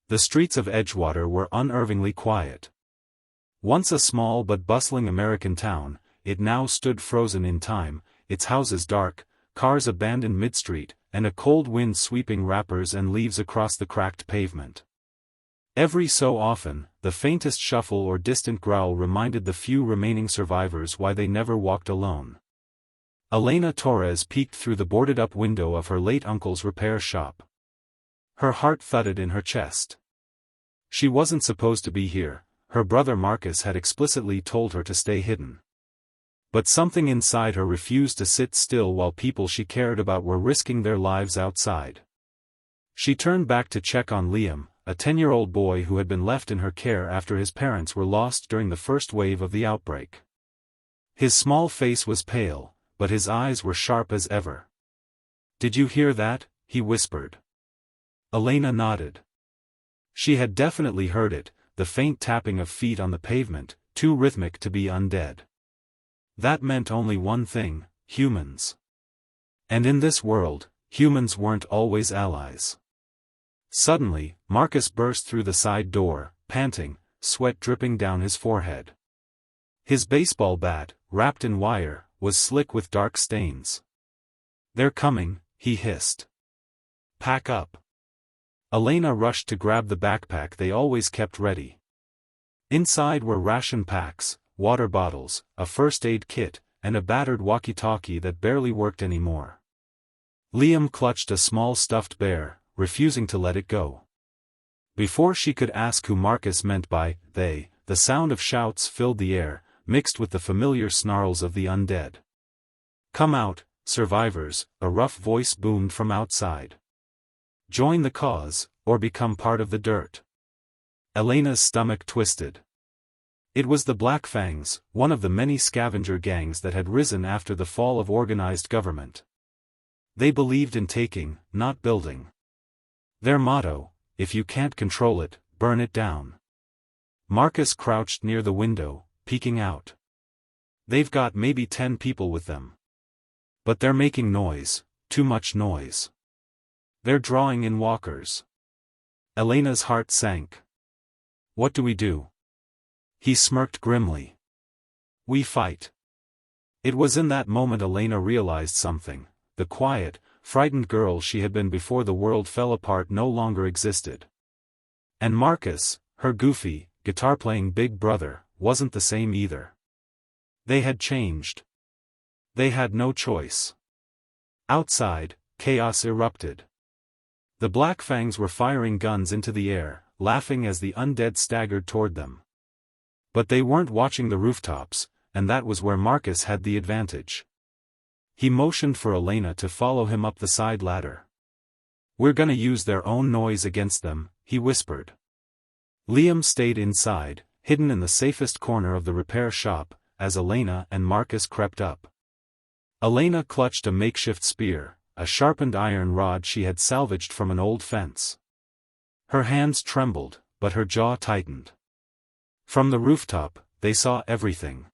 The streets of Edgewater were unnervingly quiet. Once a small but bustling American town, it now stood frozen in time, its houses dark, cars abandoned mid-street, and a cold wind sweeping wrappers and leaves across the cracked pavement. Every so often, the faintest shuffle or distant growl reminded the few remaining survivors why they never walked alone. Elena Torres peeked through the boarded-up window of her late uncle's repair shop. Her heart thudded in her chest. She wasn't supposed to be here, her brother Marcus had explicitly told her to stay hidden. But something inside her refused to sit still while people she cared about were risking their lives outside. She turned back to check on Liam, a 10-year-old boy who had been left in her care after his parents were lost during the first wave of the outbreak. His small face was pale, but his eyes were sharp as ever. "Did you hear that?" he whispered. Elena nodded. She had definitely heard it, the faint tapping of feet on the pavement, too rhythmic to be undead. That meant only one thing: humans. And in this world, humans weren't always allies. Suddenly, Marcus burst through the side door, panting, sweat dripping down his forehead. His baseball bat, wrapped in wire, was slick with dark stains. "They're coming," he hissed. "Pack up." Elena rushed to grab the backpack they always kept ready. Inside were ration packs, water bottles, a first aid kit, and a battered walkie-talkie that barely worked anymore. Liam clutched a small stuffed bear, refusing to let it go. Before she could ask who Marcus meant by "they," the sound of shouts filled the air, mixed with the familiar snarls of the undead. "Come out, survivors," a rough voice boomed from outside. "Join the cause, or become part of the dirt." Elena's stomach twisted. It was the Black Fangs, one of the many scavenger gangs that had risen after the fall of organized government. They believed in taking, not building. Their motto: if you can't control it, burn it down. Marcus crouched near the window, peeking out. "They've got maybe 10 people with them. But they're making noise, too much noise. They're drawing in walkers." Elena's heart sank. "What do we do?" He smirked grimly. "We fight." It was in that moment Elena realized something: the quiet, frightened girl she had been before the world fell apart no longer existed. And Marcus, her goofy, guitar-playing big brother, wasn't the same either. They had changed. They had no choice. Outside, chaos erupted. The Black Fangs were firing guns into the air, laughing as the undead staggered toward them. But they weren't watching the rooftops, and that was where Marcus had the advantage. He motioned for Elena to follow him up the side ladder. "We're gonna use their own noise against them," he whispered. Liam stayed inside, hidden in the safest corner of the repair shop, as Elena and Marcus crept up. Elena clutched a makeshift spear, a sharpened iron rod she had salvaged from an old fence. Her hands trembled, but her jaw tightened. From the rooftop, they saw everything.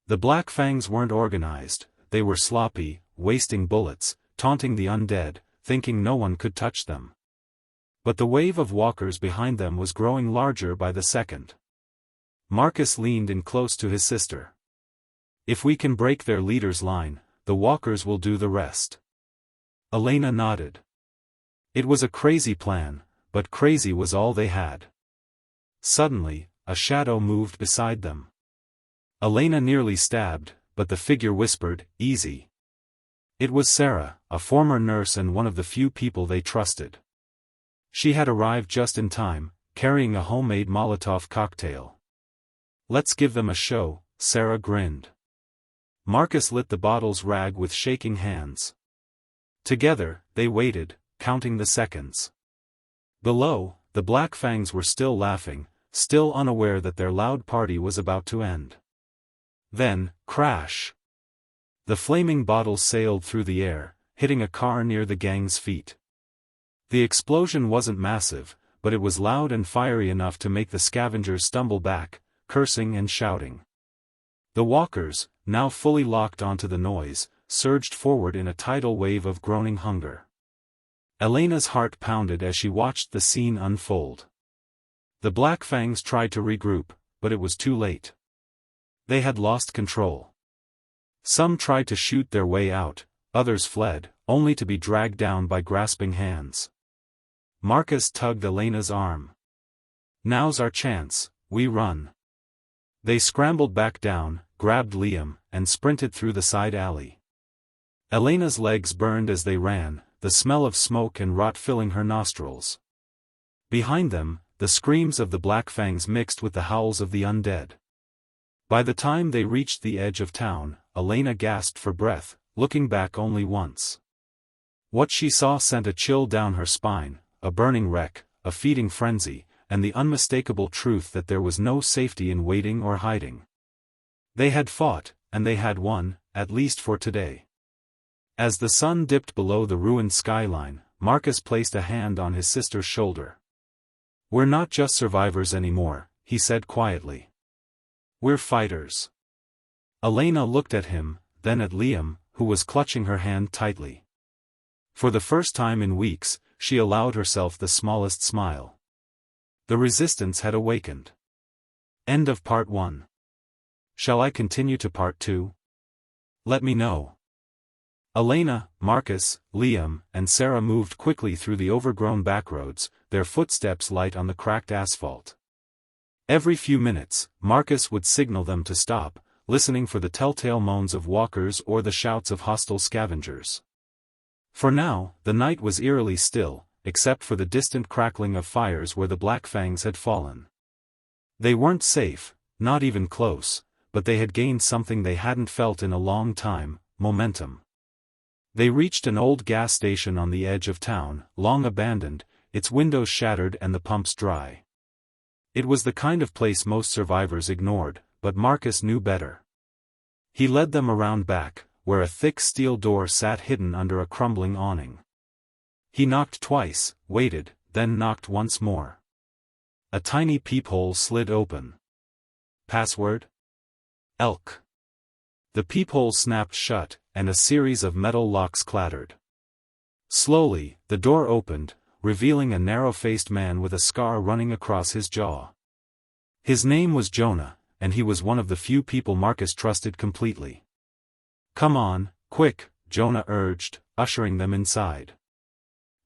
The Black Fangs weren't organized, they were sloppy, wasting bullets, taunting the undead, thinking no one could touch them. But the wave of walkers behind them was growing larger by the second. Marcus leaned in close to his sister. "If we can break their leader's line, the walkers will do the rest." Elena nodded. It was a crazy plan, but crazy was all they had. Suddenly, a shadow moved beside them. Elena nearly stabbed, but the figure whispered, "Easy." It was Sarah, a former nurse and one of the few people they trusted. She had arrived just in time, carrying a homemade Molotov cocktail. "Let's give them a show," Sarah grinned. Marcus lit the bottle's rag with shaking hands. Together, they waited, counting the seconds. Below, the Black Fangs were still laughing, still unaware that their loud party was about to end. Then, crash! The flaming bottle sailed through the air, hitting a car near the gang's feet. The explosion wasn't massive, but it was loud and fiery enough to make the scavengers stumble back, cursing and shouting. The walkers, now fully locked onto the noise, surged forward in a tidal wave of groaning hunger. Elena's heart pounded as she watched the scene unfold. The Black Fangs tried to regroup, but it was too late. They had lost control. Some tried to shoot their way out, others fled, only to be dragged down by grasping hands. Marcus tugged Elena's arm. "Now's our chance, we run." They scrambled back down, grabbed Liam, and sprinted through the side alley. Elena's legs burned as they ran, the smell of smoke and rot filling her nostrils. Behind them, the screams of the Black Fangs mixed with the howls of the undead. By the time they reached the edge of town, Elena gasped for breath, looking back only once. What she saw sent a chill down her spine, a burning wreck, a feeding frenzy, and the unmistakable truth that there was no safety in waiting or hiding. They had fought, and they had won, at least for today. As the sun dipped below the ruined skyline, Marcus placed a hand on his sister's shoulder. "We're not just survivors anymore," he said quietly. "We're fighters." Elena looked at him, then at Liam, who was clutching her hand tightly. For the first time in weeks, she allowed herself the smallest smile. The resistance had awakened. End of part 1. Shall I continue to part 2? Let me know. Elena, Marcus, Liam, and Sarah moved quickly through the overgrown backroads, their footsteps light on the cracked asphalt. Every few minutes, Marcus would signal them to stop, listening for the telltale moans of walkers or the shouts of hostile scavengers. For now, the night was eerily still, except for the distant crackling of fires where the Black Fangs had fallen. They weren't safe, not even close, but they had gained something they hadn't felt in a long time: momentum. They reached an old gas station on the edge of town, long abandoned, its windows shattered and the pumps dry. It was the kind of place most survivors ignored, but Marcus knew better. He led them around back, where a thick steel door sat hidden under a crumbling awning. He knocked twice, waited, then knocked once more. A tiny peephole slid open. "Password?" "Elk." The peephole snapped shut, and a series of metal locks clattered. Slowly, the door opened, revealing a narrow-faced man with a scar running across his jaw. His name was Jonah, and he was one of the few people Marcus trusted completely. "Come on, quick," Jonah urged, ushering them inside.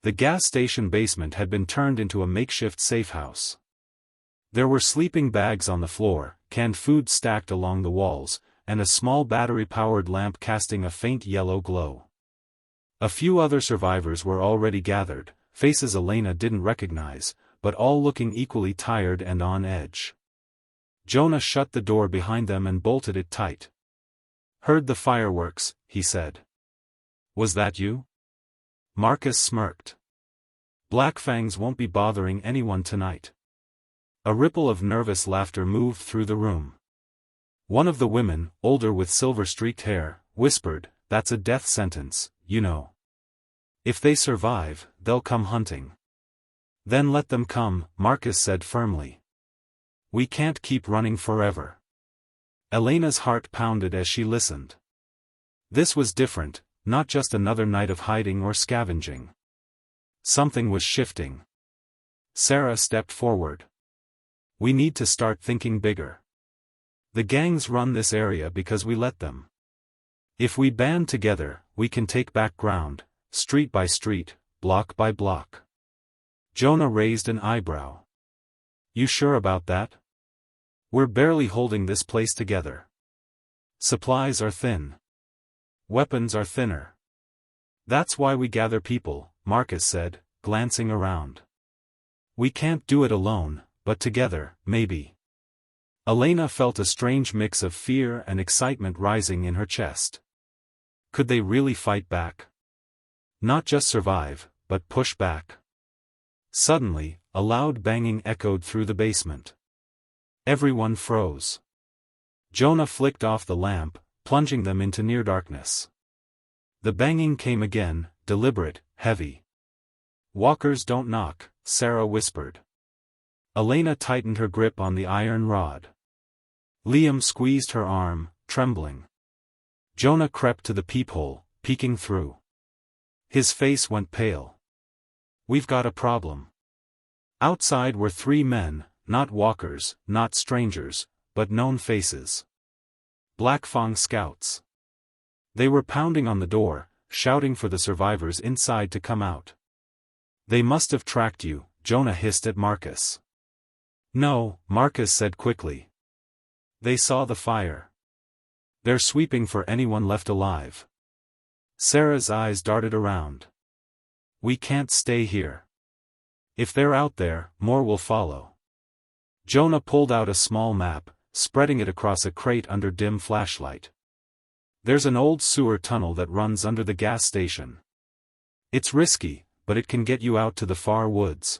The gas station basement had been turned into a makeshift safe house. There were sleeping bags on the floor, canned food stacked along the walls, and a small battery-powered lamp casting a faint yellow glow. A few other survivors were already gathered, faces Elena didn't recognize, but all looking equally tired and on edge. Jonah shut the door behind them and bolted it tight. "Heard the fireworks," he said. "Was that you?" Marcus smirked. "Black Fangs won't be bothering anyone tonight." A ripple of nervous laughter moved through the room. One of the women, older with silver-streaked hair, whispered, "That's a death sentence, you know. If they survive, they'll come hunting." "Then let them come," Marcus said firmly. "We can't keep running forever." Elena's heart pounded as she listened. This was different, not just another night of hiding or scavenging. Something was shifting. Sarah stepped forward. "We need to start thinking bigger. The gangs run this area because we let them. If we band together, we can take back ground, street by street, block by block." Jonah raised an eyebrow. "You sure about that? We're barely holding this place together. Supplies are thin. Weapons are thinner. That's why we gather people," Marcus said, glancing around. "We can't do it alone, but together, maybe." Elena felt a strange mix of fear and excitement rising in her chest. Could they really fight back? Not just survive, but push back. Suddenly, a loud banging echoed through the basement. Everyone froze. Jonah flicked off the lamp, plunging them into near darkness. The banging came again, deliberate, heavy. "Walkers don't knock," Sarah whispered. Elena tightened her grip on the iron rod. Liam squeezed her arm, trembling. Jonah crept to the peephole, peeking through. His face went pale. We've got a problem. Outside were 3 men, not walkers, not strangers, but known faces. Black Fang scouts. They were pounding on the door, shouting for the survivors inside to come out. They must have tracked you, Jonah hissed at Marcus. No, Marcus said quickly. They saw the fire. They're sweeping for anyone left alive. Sarah's eyes darted around. We can't stay here. If they're out there, more will follow. Jonah pulled out a small map, spreading it across a crate under dim flashlight. There's an old sewer tunnel that runs under the gas station. It's risky, but it can get you out to the far woods.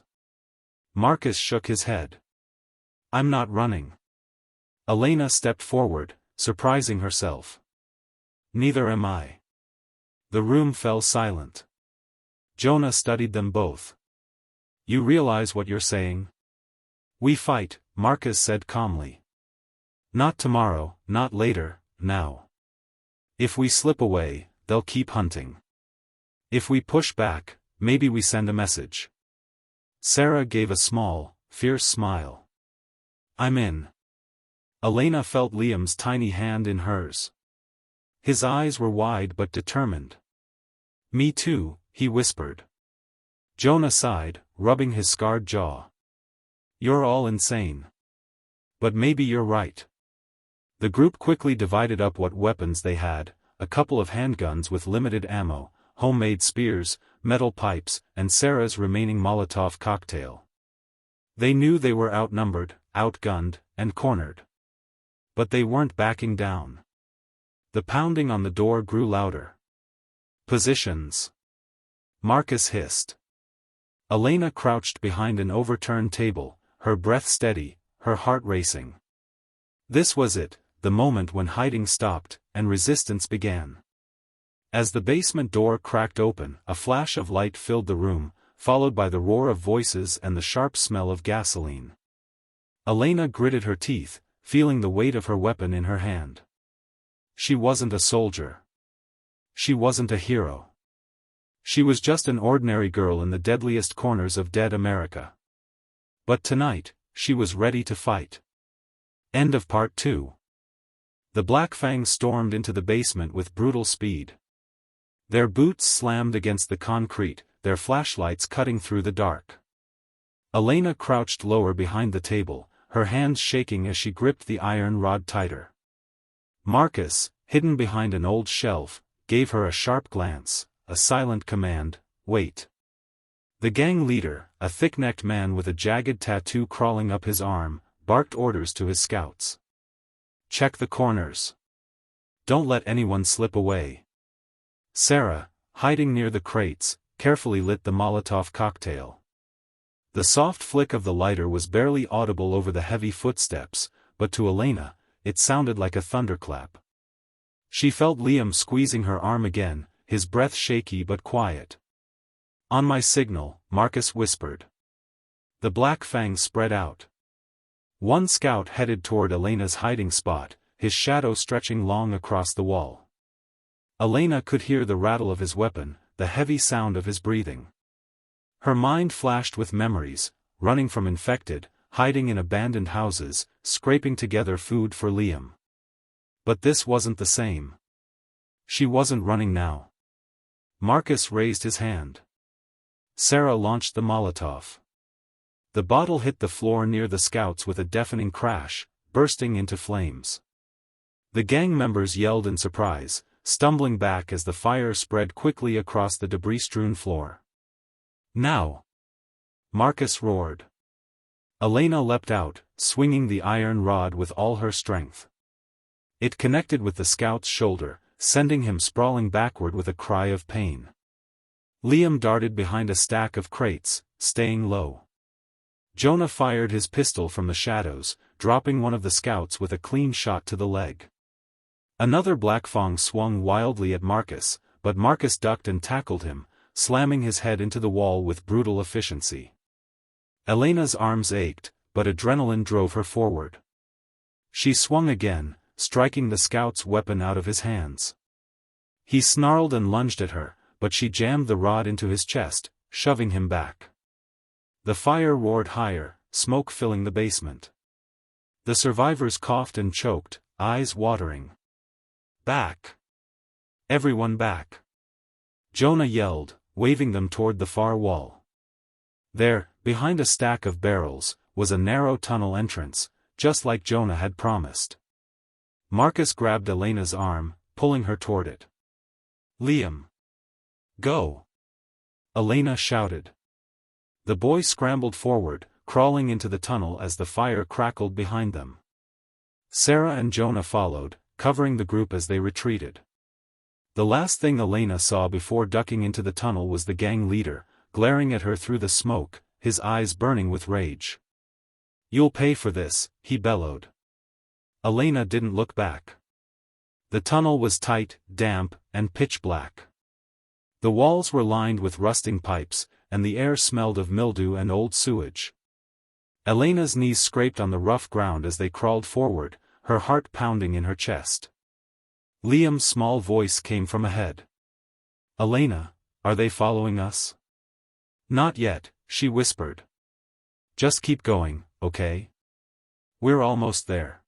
Marcus shook his head. I'm not running. Elena stepped forward, surprising herself. Neither am I. The room fell silent. Jonah studied them both. You realize what you're saying? We fight, Marcus said calmly. Not tomorrow, not later, now. If we slip away, they'll keep hunting. If we push back, maybe we send a message. Sarah gave a small, fierce smile. I'm in. Elena felt Liam's tiny hand in hers. His eyes were wide but determined. Me too, he whispered. Jonah sighed, rubbing his scarred jaw. You're all insane. But maybe you're right. The group quickly divided up what weapons they had, a couple of handguns with limited ammo, homemade spears, metal pipes, and Sarah's remaining Molotov cocktail. They knew they were outnumbered, outgunned, and cornered. But they weren't backing down. The pounding on the door grew louder. Positions. Marcus hissed. Elena crouched behind an overturned table, her breath steady, her heart racing. This was it, the moment when hiding stopped, and resistance began. As the basement door cracked open, a flash of light filled the room, followed by the roar of voices and the sharp smell of gasoline. Elena gritted her teeth, feeling the weight of her weapon in her hand. She wasn't a soldier. She wasn't a hero. She was just an ordinary girl in the deadliest corners of dead America. But tonight, she was ready to fight. End of Part 2. The Black Fangs stormed into the basement with brutal speed. Their boots slammed against the concrete, their flashlights cutting through the dark. Elena crouched lower behind the table, her hands shaking as she gripped the iron rod tighter. Marcus, hidden behind an old shelf, gave her a sharp glance, a silent command, wait. The gang leader, a thick-necked man with a jagged tattoo crawling up his arm, barked orders to his scouts. Check the corners. Don't let anyone slip away. Sarah, hiding near the crates, carefully lit the Molotov cocktail. The soft flick of the lighter was barely audible over the heavy footsteps, but to Elena, it sounded like a thunderclap. She felt Liam squeezing her arm again, his breath shaky but quiet. On my signal, Marcus whispered. The Black Fangs spread out. One scout headed toward Elena's hiding spot, his shadow stretching long across the wall. Elena could hear the rattle of his weapon, the heavy sound of his breathing. Her mind flashed with memories, running from infected, hiding in abandoned houses, scraping together food for Liam. But this wasn't the same. She wasn't running now. Marcus raised his hand. Sarah launched the Molotov. The bottle hit the floor near the scouts with a deafening crash, bursting into flames. The gang members yelled in surprise, stumbling back as the fire spread quickly across the debris-strewn floor. Now! Marcus roared. Elena leapt out, swinging the iron rod with all her strength. It connected with the scout's shoulder, sending him sprawling backward with a cry of pain. Liam darted behind a stack of crates, staying low. Jonah fired his pistol from the shadows, dropping one of the scouts with a clean shot to the leg. Another Black Fang swung wildly at Marcus, but Marcus ducked and tackled him, slamming his head into the wall with brutal efficiency. Elena's arms ached, but adrenaline drove her forward. She swung again, striking the scout's weapon out of his hands. He snarled and lunged at her, but she jammed the rod into his chest, shoving him back. The fire roared higher, smoke filling the basement. The survivors coughed and choked, eyes watering. Back! Everyone back! Jonah yelled, waving them toward the far wall. There, behind a stack of barrels, was a narrow tunnel entrance, just like Jonah had promised. Marcus grabbed Elena's arm, pulling her toward it. Liam! Go! Elena shouted. The boy scrambled forward, crawling into the tunnel as the fire crackled behind them. Sarah and Jonah followed, covering the group as they retreated. The last thing Elena saw before ducking into the tunnel was the gang leader, glaring at her through the smoke, his eyes burning with rage. "You'll pay for this," he bellowed. Elena didn't look back. The tunnel was tight, damp, and pitch black. The walls were lined with rusting pipes, and the air smelled of mildew and old sewage. Elena's knees scraped on the rough ground as they crawled forward, her heart pounding in her chest. Liam's small voice came from ahead. "Elena, are they following us?" "Not yet," she whispered. "Just keep going, okay? We're almost there."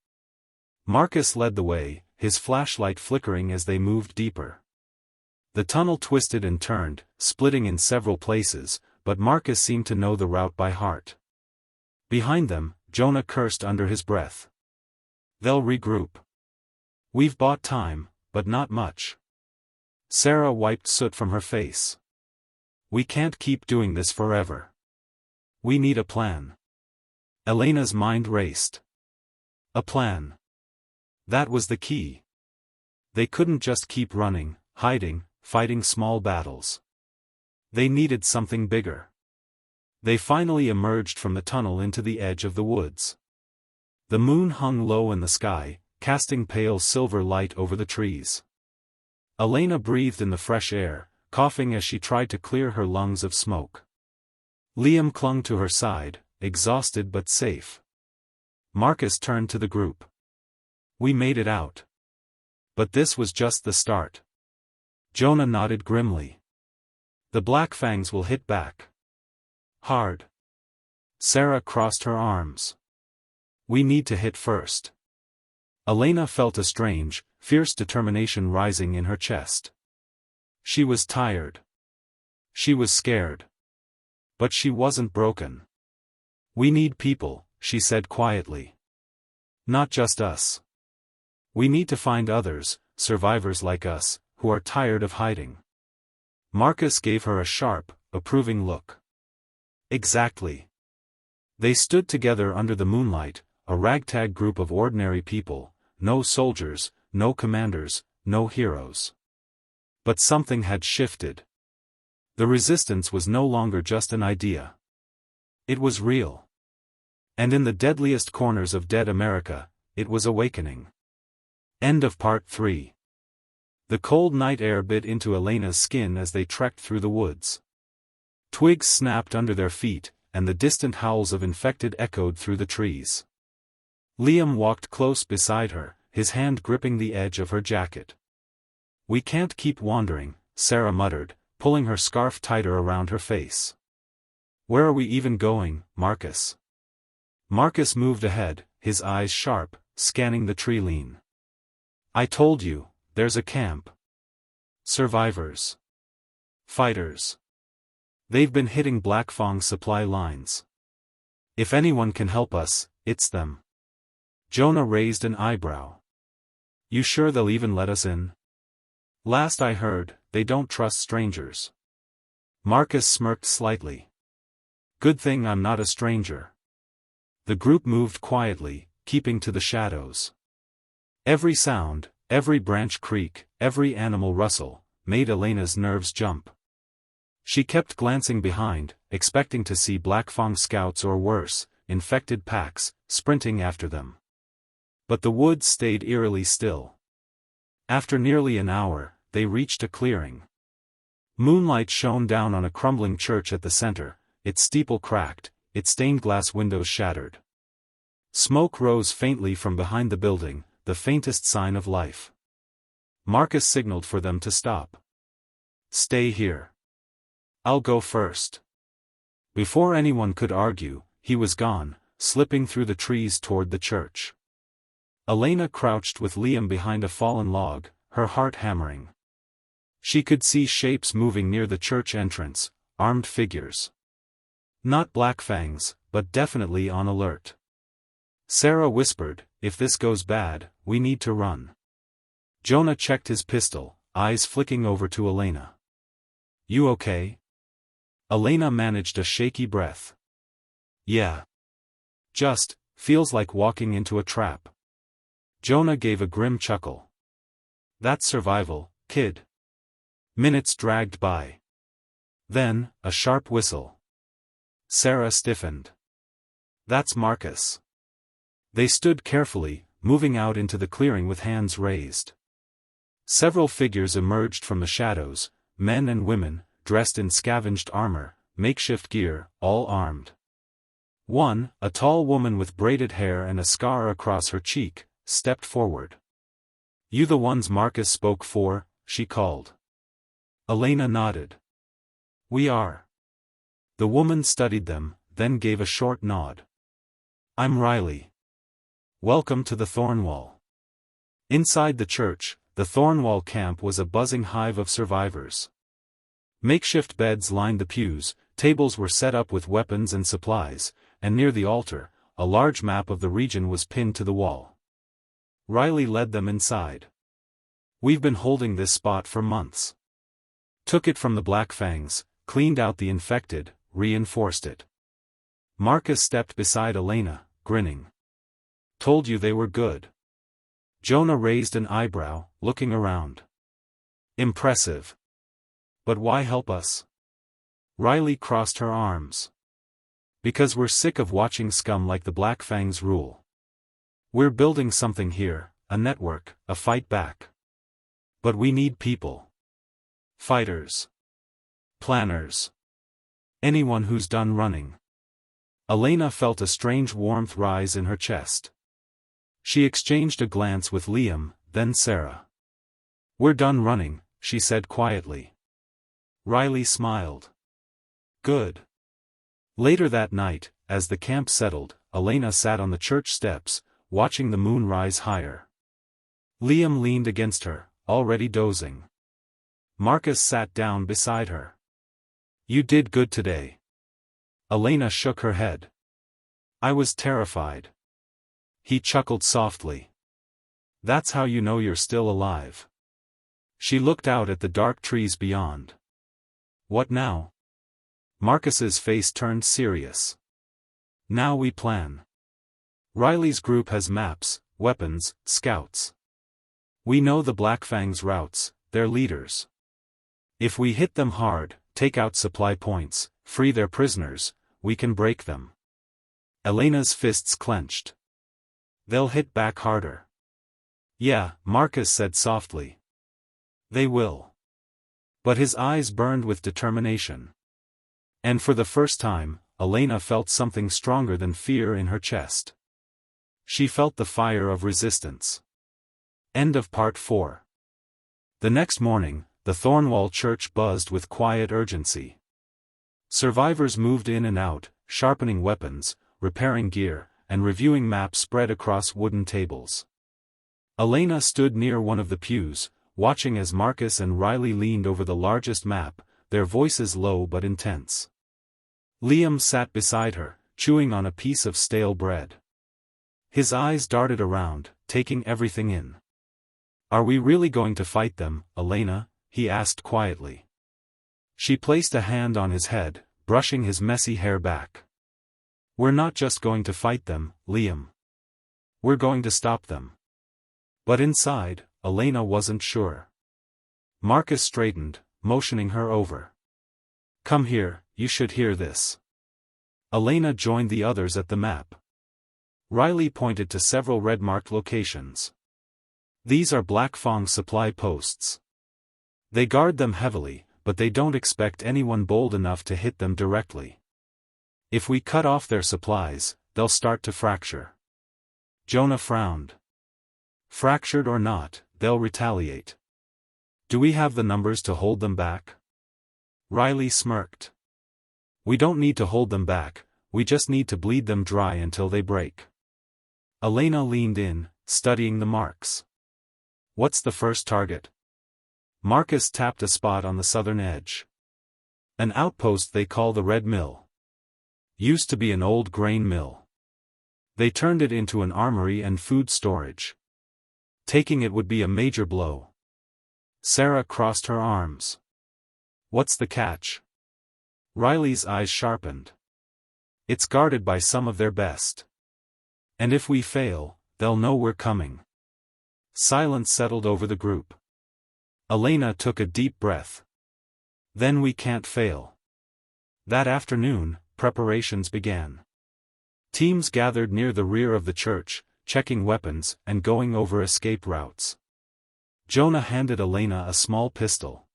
Marcus led the way, his flashlight flickering as they moved deeper. The tunnel twisted and turned, splitting in several places, but Marcus seemed to know the route by heart. Behind them, Jonah cursed under his breath. "They'll regroup. We've bought time, but not much." Sarah wiped soot from her face. "We can't keep doing this forever. We need a plan." Elena's mind raced. A plan. That was the key. They couldn't just keep running, hiding, fighting small battles. They needed something bigger. They finally emerged from the tunnel into the edge of the woods. The moon hung low in the sky, casting pale silver light over the trees. Elena breathed in the fresh air, coughing as she tried to clear her lungs of smoke. Liam clung to her side, exhausted but safe. Marcus turned to the group. "We made it out. But this was just the start." Jonah nodded grimly. "The Black Fangs will hit back. Hard." Sarah crossed her arms. "We need to hit first." Elena felt a strange, fierce determination rising in her chest. She was tired. She was scared. But she wasn't broken. "We need people," she said quietly. "Not just us. We need to find others, survivors like us, who are tired of hiding." Marcus gave her a sharp, approving look. "Exactly." They stood together under the moonlight, a ragtag group of ordinary people, no soldiers, no commanders, no heroes. But something had shifted. The resistance was no longer just an idea. It was real. And in the deadliest corners of dead America, it was awakening. End of Part 3. The cold night air bit into Elena's skin as they trekked through the woods. Twigs snapped under their feet, and the distant howls of infected echoed through the trees. Liam walked close beside her, his hand gripping the edge of her jacket. "We can't keep wandering," Sarah muttered, pulling her scarf tighter around her face. "Where are we even going, Marcus?" Marcus moved ahead, his eyes sharp, scanning the tree line. "I told you, there's a camp. Survivors. Fighters. They've been hitting Black Fang supply lines. If anyone can help us, it's them." Jonah raised an eyebrow. "You sure they'll even let us in?" "Last I heard, they don't trust strangers." Marcus smirked slightly. "Good thing I'm not a stranger." The group moved quietly, keeping to the shadows. Every sound, every branch creak, every animal rustle, made Elena's nerves jump. She kept glancing behind, expecting to see Black Fang scouts or worse, infected packs, sprinting after them. But the woods stayed eerily still. After nearly an hour, they reached a clearing. Moonlight shone down on a crumbling church at the center, its steeple cracked, its stained glass windows shattered. Smoke rose faintly from behind the building, the faintest sign of life. Marcus signaled for them to stop. "Stay here. I'll go first. Before anyone could argue, he was gone, slipping through the trees toward the church. Elena crouched with Liam behind a fallen log, her heart hammering. She could see shapes moving near the church entrance, armed figures. Not Black Fangs, but definitely on alert. Sarah whispered, "If this goes bad, we need to run." Jonah checked his pistol, eyes flicking over to Elena. "You okay?" Elena managed a shaky breath. "Yeah. Just, feels like walking into a trap." Jonah gave a grim chuckle. "That's survival, kid." Minutes dragged by. Then, a sharp whistle. Sarah stiffened. "That's Marcus." They stood carefully, moving out into the clearing with hands raised. Several figures emerged from the shadows, men and women, dressed in scavenged armor, makeshift gear, all armed. One, a tall woman with braided hair and a scar across her cheek, stepped forward. "You the ones Marcus spoke for?" she called. Elena nodded. "We are." The woman studied them, then gave a short nod. "I'm Riley. Welcome to the Thornwall." Inside the church, the Thornwall camp was a buzzing hive of survivors. Makeshift beds lined the pews, tables were set up with weapons and supplies, and near the altar, a large map of the region was pinned to the wall. Riley led them inside. "We've been holding this spot for months. Took it from the Black Fangs, cleaned out the infected, reinforced it." Marcus stepped beside Elena, grinning. "Told you they were good." Jonah raised an eyebrow, looking around. "Impressive. But why help us?" Riley crossed her arms. "Because we're sick of watching scum like the Black Fangs rule. We're building something here, a network, a fight back. But we need people. Fighters. Planners. Anyone who's done running." Elena felt a strange warmth rise in her chest. She exchanged a glance with Liam, then Sarah. "We're done running," she said quietly. Riley smiled. "Good." Later that night, as the camp settled, Elena sat on the church steps, watching the moon rise higher. Liam leaned against her, already dozing. Marcus sat down beside her. "You did good today." Elena shook her head. "I was terrified." He chuckled softly. "That's how you know you're still alive." She looked out at the dark trees beyond. "What now?" Marcus's face turned serious. "Now we plan. Riley's group has maps, weapons, scouts. We know the Black Fangs' routes, their leaders. If we hit them hard, take out supply points, free their prisoners, we can break them." Elena's fists clenched. "They'll hit back harder." "Yeah," Marcus said softly. "They will." But his eyes burned with determination. And for the first time, Elena felt something stronger than fear in her chest. She felt the fire of resistance. End of Part 4. The next morning, the Thornwall Church buzzed with quiet urgency. Survivors moved in and out, sharpening weapons, repairing gear, and reviewing maps spread across wooden tables. Elena stood near one of the pews, watching as Marcus and Riley leaned over the largest map, their voices low but intense. Liam sat beside her, chewing on a piece of stale bread. His eyes darted around, taking everything in. "Are we really going to fight them, Elena?" he asked quietly. She placed a hand on his head, brushing his messy hair back. "We're not just going to fight them, Liam. We're going to stop them." But inside, Elena wasn't sure. Marcus straightened, motioning her over. "Come here, you should hear this." Elena joined the others at the map. Riley pointed to several red-marked locations. "These are Black Fang supply posts. They guard them heavily, but they don't expect anyone bold enough to hit them directly. If we cut off their supplies, they'll start to fracture." Jonah frowned. "Fractured or not, they'll retaliate. Do we have the numbers to hold them back?" Riley smirked. We don't need to hold them back, we just need to bleed them dry until they break. Elena leaned in, studying the marks. What's the first target? Marcus tapped a spot on the southern edge. An outpost they call the Red Mill. Used to be an old grain mill. They turned it into an armory and food storage. Taking it would be a major blow. Sarah crossed her arms. What's the catch? Riley's eyes sharpened. It's guarded by some of their best. And if we fail, they'll know we're coming. Silence settled over the group. Elena took a deep breath. Then we can't fail. That afternoon, preparations began. Teams gathered near the rear of the church, checking weapons and going over escape routes. Jonah handed Elena a small pistol.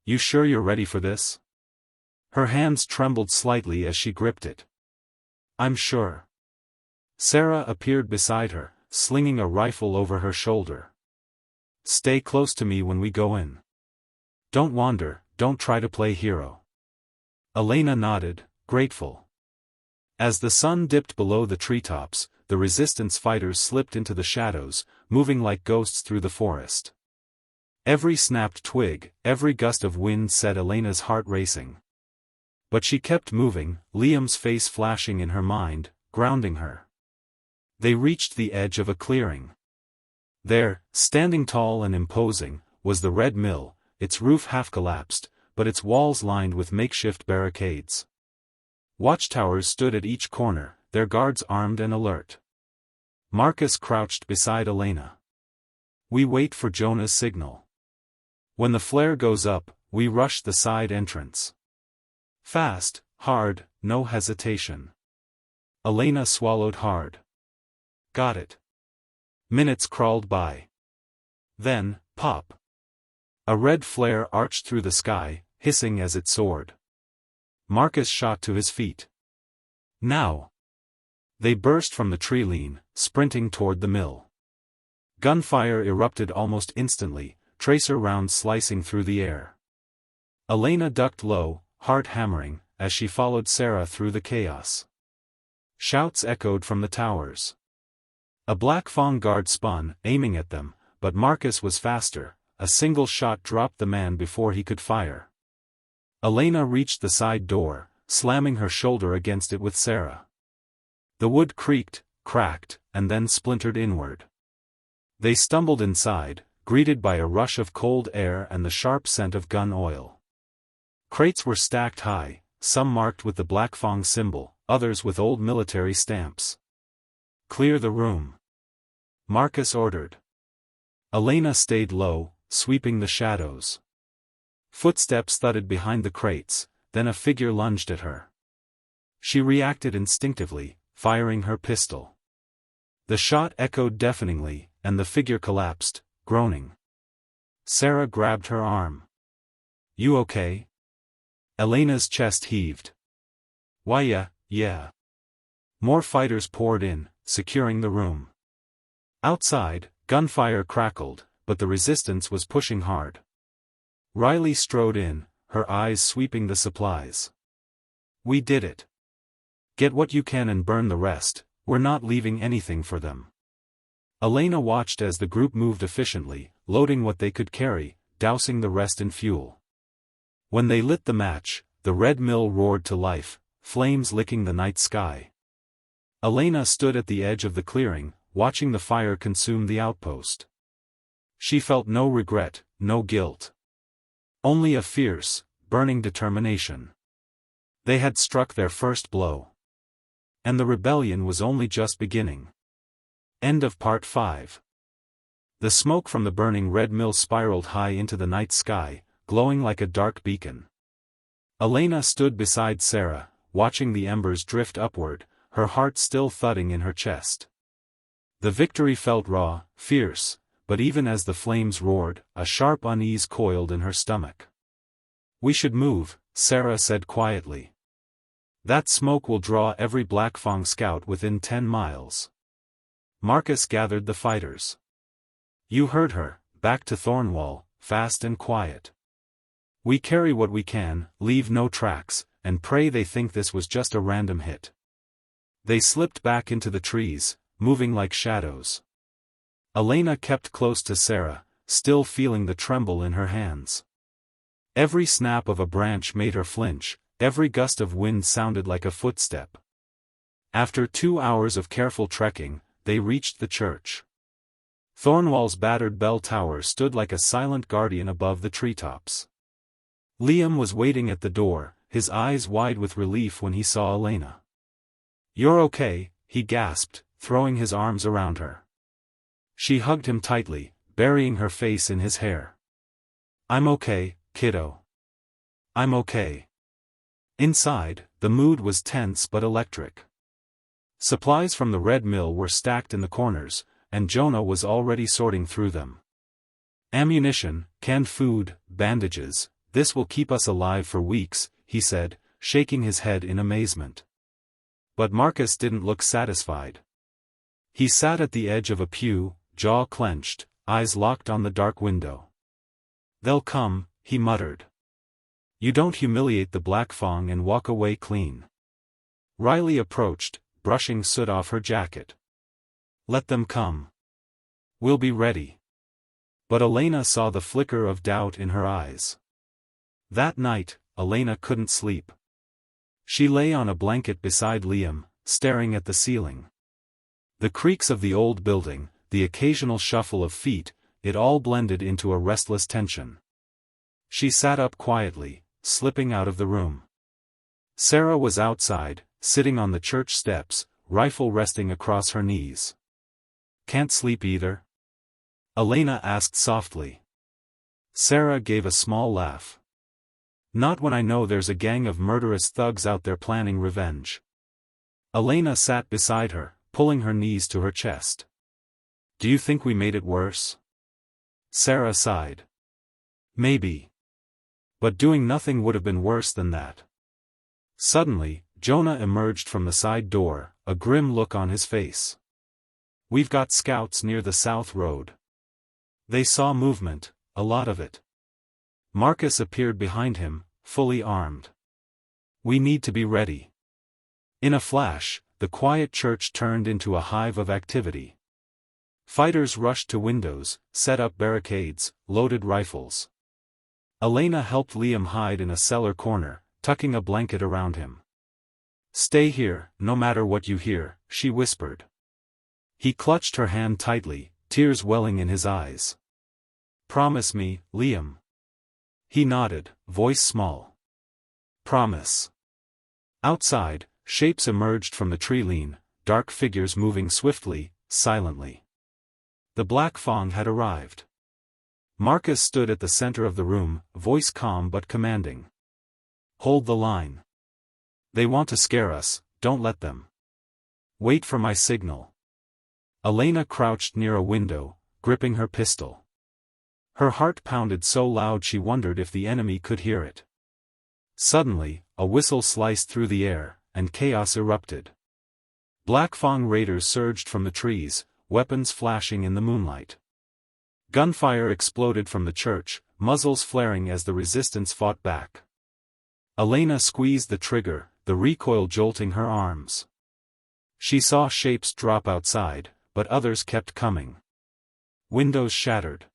You sure you're ready for this? Her hands trembled slightly as she gripped it. I'm sure. Sarah appeared beside her, slinging a rifle over her shoulder. Stay close to me when we go in. Don't wander, don't try to play hero. Elena nodded, grateful. As the sun dipped below the treetops, the resistance fighters slipped into the shadows, moving like ghosts through the forest. Every snapped twig, every gust of wind set Elena's heart racing. But she kept moving, Liam's face flashing in her mind, grounding her. They reached the edge of a clearing. There, standing tall and imposing, was the Red Mill, its roof half collapsed, but its walls lined with makeshift barricades. Watchtowers stood at each corner, their guards armed and alert. Marcus crouched beside Elena. We wait for Jonah's signal. When the flare goes up, we rush the side entrance. Fast, hard, no hesitation. Elena swallowed hard. Got it. Minutes crawled by. Then, pop. A red flare arched through the sky, hissing as it soared. Marcus shot to his feet. Now! They burst from the tree lean, sprinting toward the mill. Gunfire erupted almost instantly, tracer rounds slicing through the air. Elena ducked low, heart hammering, as she followed Sarah through the chaos. Shouts echoed from the towers. A Black Fang guard spun, aiming at them, but Marcus was faster. A single shot dropped the man before he could fire. Elena reached the side door, slamming her shoulder against it with Sarah. The wood creaked, cracked, and then splintered inward. They stumbled inside, greeted by a rush of cold air and the sharp scent of gun oil. Crates were stacked high, some marked with the Black Fang symbol, others with old military stamps. Clear the room. Marcus ordered. Elena stayed low, sweeping the shadows. Footsteps thudded behind the crates, then a figure lunged at her. She reacted instinctively, firing her pistol. The shot echoed deafeningly, and the figure collapsed, groaning. Sarah grabbed her arm. You okay? Elena's chest heaved. Why yeah. More fighters poured in, securing the room. Outside, gunfire crackled, but the resistance was pushing hard. Riley strode in, her eyes sweeping the supplies. We did it. Get what you can and burn the rest, we're not leaving anything for them. Elena watched as the group moved efficiently, loading what they could carry, dousing the rest in fuel. When they lit the match, the Red Mill roared to life, flames licking the night sky. Elena stood at the edge of the clearing, watching the fire consume the outpost. She felt no regret, no guilt. Only a fierce, burning determination. They had struck their first blow. And the rebellion was only just beginning. End of Part 5. The smoke from the burning Red Mill spiraled high into the night sky, glowing like a dark beacon. Elena stood beside Sarah, watching the embers drift upward, her heart still thudding in her chest. The victory felt raw, fierce, but even as the flames roared, a sharp unease coiled in her stomach. We should move, Sarah said quietly. That smoke will draw every Black Fang scout within 10 miles. Marcus gathered the fighters. You heard her, back to Thornwall, fast and quiet. We carry what we can, leave no tracks, and pray they think this was just a random hit. They slipped back into the trees, moving like shadows. Elena kept close to Sarah, still feeling the tremble in her hands. Every snap of a branch made her flinch, every gust of wind sounded like a footstep. After 2 hours of careful trekking, they reached the church. Thornwall's battered bell tower stood like a silent guardian above the treetops. Liam was waiting at the door, his eyes wide with relief when he saw Elena. "You're okay," he gasped, throwing his arms around her. She hugged him tightly, burying her face in his hair. "I'm okay, kiddo. I'm okay." Inside, the mood was tense but electric. Supplies from the Red Mill were stacked in the corners, and Jonah was already sorting through them. "Ammunition, canned food, bandages, this will keep us alive for weeks," he said, shaking his head in amazement. But Marcus didn't look satisfied. He sat at the edge of a pew, jaw clenched, eyes locked on the dark window. "They'll come," he muttered. "You don't humiliate the Black Fang and walk away clean." Riley approached, brushing soot off her jacket. "Let them come. We'll be ready." But Elena saw the flicker of doubt in her eyes. That night, Elena couldn't sleep. She lay on a blanket beside Liam, staring at the ceiling. The creaks of the old building, the occasional shuffle of feet, it all blended into a restless tension. She sat up quietly, slipping out of the room. Sarah was outside, sitting on the church steps, rifle resting across her knees. "Can't sleep either?" Elena asked softly. Sarah gave a small laugh. "Not when I know there's a gang of murderous thugs out there planning revenge." Elena sat beside her, pulling her knees to her chest. "Do you think we made it worse?" Sarah sighed. "Maybe. But doing nothing would have been worse than that." Suddenly, Jonah emerged from the side door, a grim look on his face. "We've got scouts near the south road. They saw movement, a lot of it." Marcus appeared behind him, fully armed. "We need to be ready." In a flash, the quiet church turned into a hive of activity. Fighters rushed to windows, set up barricades, loaded rifles. Elena helped Liam hide in a cellar corner, tucking a blanket around him. "Stay here, no matter what you hear," she whispered. He clutched her hand tightly, tears welling in his eyes. "Promise me, Liam." He nodded, voice small. "Promise." Outside, shapes emerged from the tree lean, dark figures moving swiftly, silently. The Black Fang had arrived. Marcus stood at the center of the room, voice calm but commanding. "Hold the line. They want to scare us, don't let them. Wait for my signal." Elena crouched near a window, gripping her pistol. Her heart pounded so loud she wondered if the enemy could hear it. Suddenly, a whistle sliced through the air, and chaos erupted. Black Fang raiders surged from the trees, weapons flashing in the moonlight. Gunfire exploded from the church, muzzles flaring as the resistance fought back. Elena squeezed the trigger, the recoil jolting her arms. She saw shapes drop outside, but others kept coming. Windows shattered.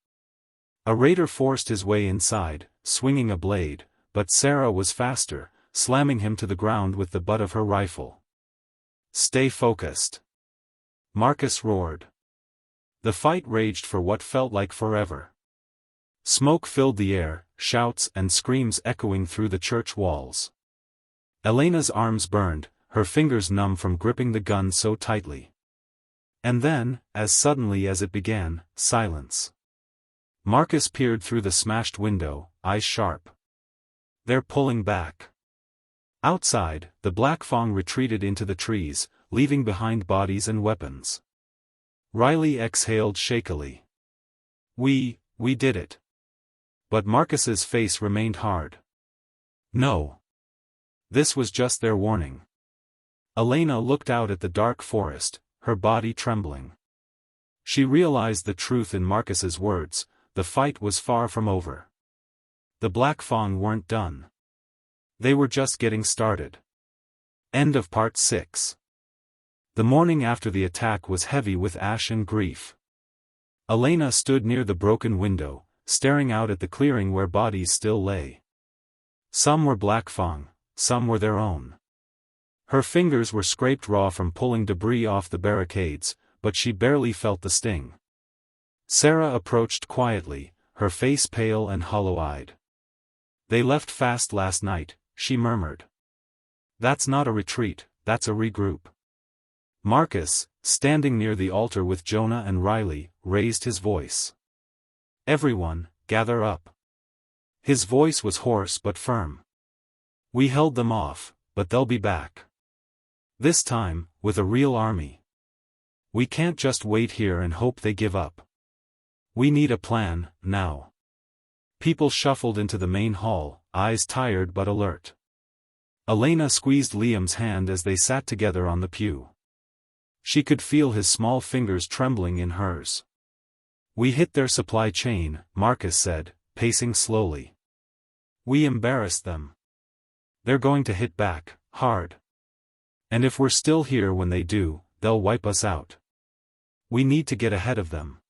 A raider forced his way inside, swinging a blade, but Sarah was faster, slamming him to the ground with the butt of her rifle. "Stay focused," Marcus roared. The fight raged for what felt like forever. Smoke filled the air, shouts and screams echoing through the church walls. Elena's arms burned, her fingers numb from gripping the gun so tightly. And then, as suddenly as it began, silence. Marcus peered through the smashed window, eyes sharp. "They're pulling back." Outside, the Black Fang retreated into the trees, leaving behind bodies and weapons. Riley exhaled shakily. We did it." But Marcus's face remained hard. "No. This was just their warning." Elena looked out at the dark forest, her body trembling. She realized the truth in Marcus's words, the fight was far from over. The Black Fang weren't done. They were just getting started. End of Part 6. The morning after the attack was heavy with ash and grief. Elena stood near the broken window, staring out at the clearing where bodies still lay. Some were Black Fang, some were their own. Her fingers were scraped raw from pulling debris off the barricades, but she barely felt the sting. Sarah approached quietly, her face pale and hollow-eyed. "They left fast last night," she murmured. "That's not a retreat, that's a regroup." Marcus, standing near the altar with Jonah and Riley, raised his voice. "Everyone, gather up." His voice was hoarse but firm. "We held them off, but they'll be back. This time, with a real army. We can't just wait here and hope they give up. We need a plan, now." People shuffled into the main hall, eyes tired but alert. Elena squeezed Liam's hand as they sat together on the pew. She could feel his small fingers trembling in hers. "We hit their supply chain," Marcus said, pacing slowly. "We embarrassed them. They're going to hit back, hard. And if we're still here when they do, they'll wipe us out. We need to get ahead of them."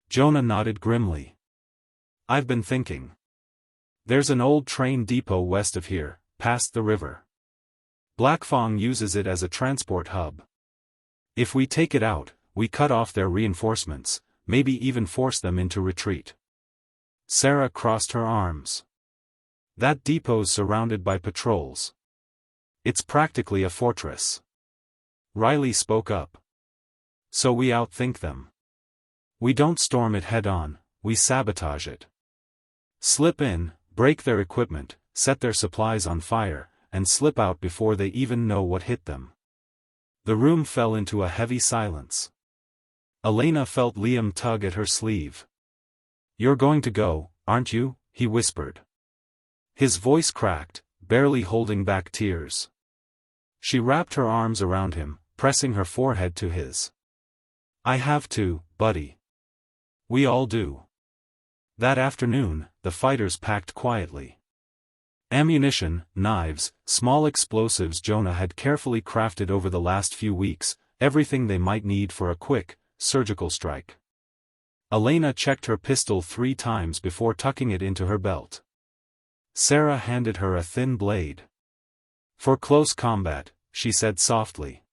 Jonah nodded grimly. "I've been thinking. There's an old train depot west of here, past the river. Black Fang uses it as a transport hub. If we take it out, we cut off their reinforcements, maybe even force them into retreat." Sarah crossed her arms. "That depot's surrounded by patrols. It's practically a fortress." Riley spoke up. "So we outthink them. We don't storm it head-on, we sabotage it. Slip in, break their equipment, set their supplies on fire, and slip out before they even know what hit them." The room fell into a heavy silence. Elena felt Liam tug at her sleeve. "You're going to go, aren't you?" he whispered. His voice cracked, barely holding back tears. She wrapped her arms around him, pressing her forehead to his. "I have to, buddy. We all do." That afternoon, the fighters packed quietly. Ammunition, knives, small explosives Jonah had carefully crafted over the last few weeks, everything they might need for a quick, surgical strike. Elena checked her pistol 3 times before tucking it into her belt. Sarah handed her a thin blade. "For close combat," she said softly.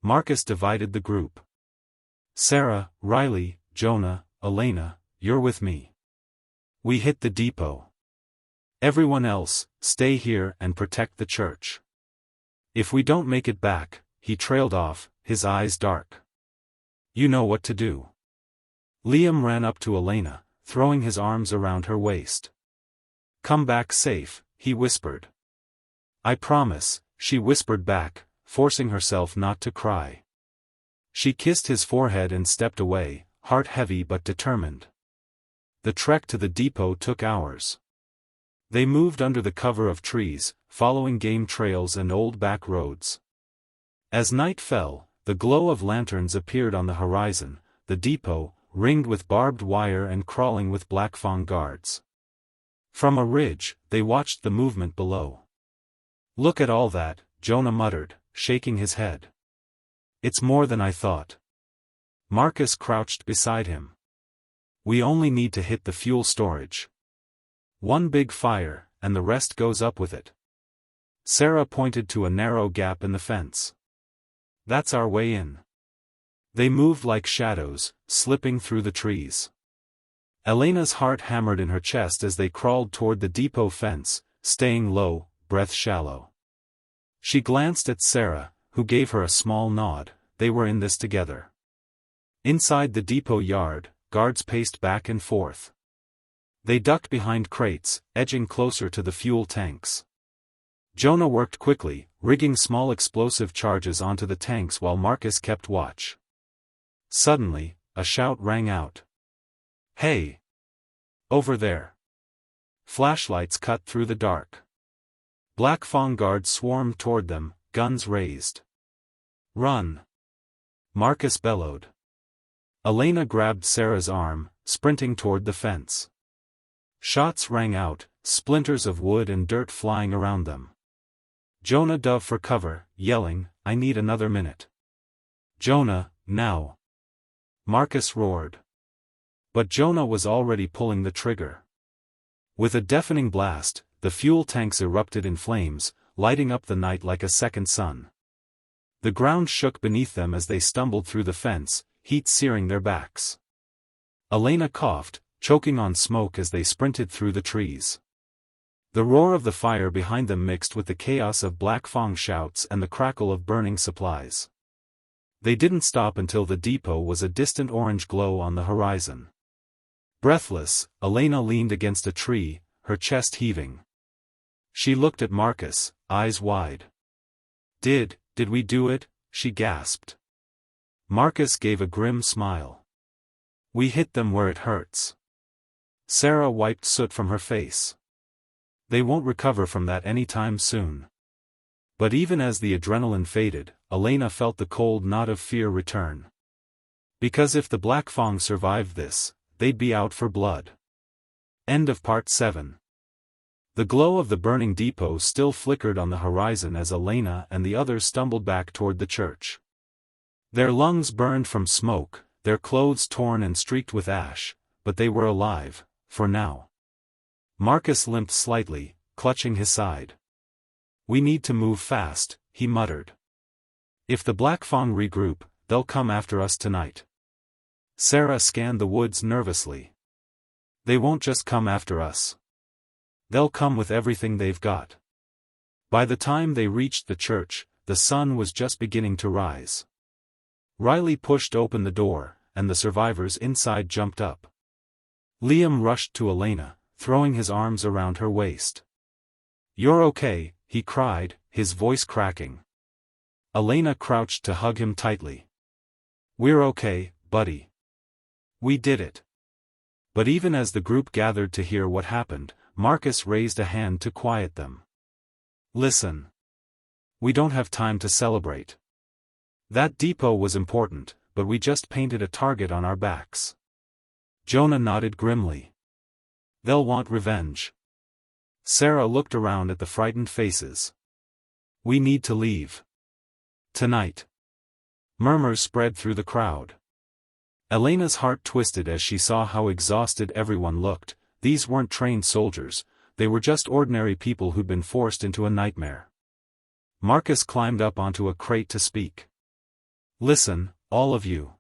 Marcus divided the group. "Sarah, Riley, Jonah, Elena, you're with me. We hit the depot. Everyone else, stay here and protect the church. If we don't make it back," he trailed off, his eyes dark. "You know what to do." Liam ran up to Elena, throwing his arms around her waist. "Come back safe," he whispered. "I promise," she whispered back, forcing herself not to cry. She kissed his forehead and stepped away, heart heavy but determined. The trek to the depot took hours. They moved under the cover of trees, following game trails and old back roads. As night fell, the glow of lanterns appeared on the horizon, the depot, ringed with barbed wire and crawling with Black Fang guards. From a ridge, they watched the movement below. "Look at all that," Jonah muttered, shaking his head. "It's more than I thought." Marcus crouched beside him. "We only need to hit the fuel storage. One big fire, and the rest goes up with it." Sarah pointed to a narrow gap in the fence. "That's our way in." They moved like shadows, slipping through the trees. Elena's heart hammered in her chest as they crawled toward the depot fence, staying low, breath shallow. She glanced at Sarah, who gave her a small nod. They were in this together. Inside the depot yard, guards paced back and forth. They ducked behind crates, edging closer to the fuel tanks. Jonah worked quickly, rigging small explosive charges onto the tanks while Marcus kept watch. Suddenly, a shout rang out. "Hey! Over there!" Flashlights cut through the dark. Black Fang guards swarmed toward them, guns raised. "Run!" Marcus bellowed. Elena grabbed Sarah's arm, sprinting toward the fence. Shots rang out, splinters of wood and dirt flying around them. Jonah dove for cover, yelling, "I need another minute." "Jonah, now!" Marcus roared. But Jonah was already pulling the trigger. With a deafening blast, the fuel tanks erupted in flames, lighting up the night like a second sun. The ground shook beneath them as they stumbled through the fence, heat searing their backs. Elena coughed, choking on smoke as they sprinted through the trees. The roar of the fire behind them mixed with the chaos of Black Fong shouts and the crackle of burning supplies. They didn't stop until the depot was a distant orange glow on the horizon. Breathless, Elena leaned against a tree, her chest heaving. She looked at Marcus, eyes wide. Did we do it?" she gasped. Marcus gave a grim smile. "We hit them where it hurts." Sarah wiped soot from her face. "They won't recover from that anytime soon." But even as the adrenaline faded, Elena felt the cold knot of fear return. Because if the Black Fong survived this, they'd be out for blood. End of Part 7. The glow of the burning depot still flickered on the horizon as Elena and the others stumbled back toward the church. Their lungs burned from smoke, their clothes torn and streaked with ash, but they were alive, for now. Marcus limped slightly, clutching his side. "We need to move fast," he muttered. "If the Black Fong regroup, they'll come after us tonight." Sarah scanned the woods nervously. "They won't just come after us. They'll come with everything they've got." By the time they reached the church, the sun was just beginning to rise. Riley pushed open the door, and the survivors inside jumped up. Liam rushed to Elena, throwing his arms around her waist. "You're okay," he cried, his voice cracking. Elena crouched to hug him tightly. "We're okay, buddy. We did it." But even as the group gathered to hear what happened, Marcus raised a hand to quiet them. "Listen. We don't have time to celebrate. That depot was important, but we just painted a target on our backs." Jonah nodded grimly. "They'll want revenge." Sarah looked around at the frightened faces. "We need to leave. Tonight." Murmurs spread through the crowd. Elena's heart twisted as she saw how exhausted everyone looked. These weren't trained soldiers, they were just ordinary people who'd been forced into a nightmare. Marcus climbed up onto a crate to speak. "Listen, all of you.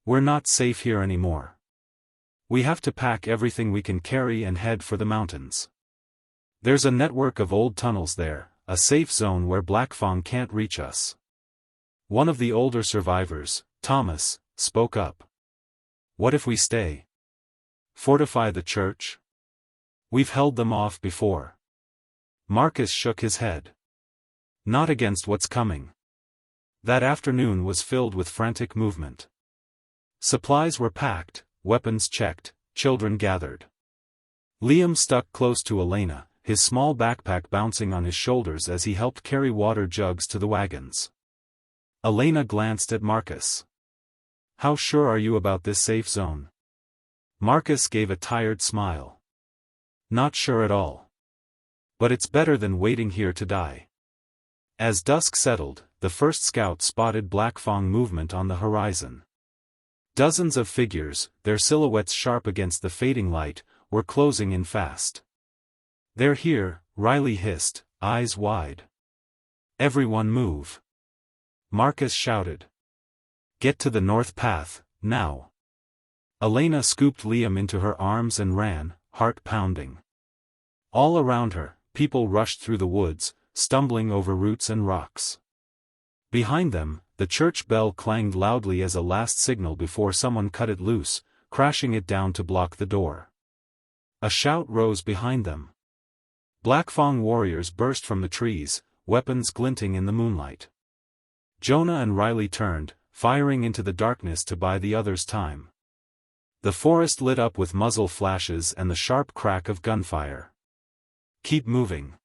We're not safe here anymore. We have to pack everything we can carry and head for the mountains. There's a network of old tunnels there, a safe zone where Black Fong can't reach us." One of the older survivors, Thomas, spoke up. "What if we stay? Fortify the church? We've held them off before." Marcus shook his head. "Not against what's coming." That afternoon was filled with frantic movement. Supplies were packed, weapons checked, children gathered. Liam stuck close to Elena, his small backpack bouncing on his shoulders as he helped carry water jugs to the wagons. Elena glanced at Marcus. "How sure are you about this safe zone?" Marcus gave a tired smile. "Not sure at all. But it's better than waiting here to die." As dusk settled, the first scout spotted Black Fong movement on the horizon. Dozens of figures, their silhouettes sharp against the fading light, were closing in fast. "They're here," Riley hissed, eyes wide. "Everyone move!" Marcus shouted. "Get to the north path, now!" Elena scooped Liam into her arms and ran, heart pounding. All around her, people rushed through the woods, stumbling over roots and rocks. Behind them, the church bell clanged loudly as a last signal before someone cut it loose, crashing it down to block the door. A shout rose behind them. Black Fong warriors burst from the trees, weapons glinting in the moonlight. Jonah and Riley turned, firing into the darkness to buy the others time. The forest lit up with muzzle flashes and the sharp crack of gunfire. "Keep moving!"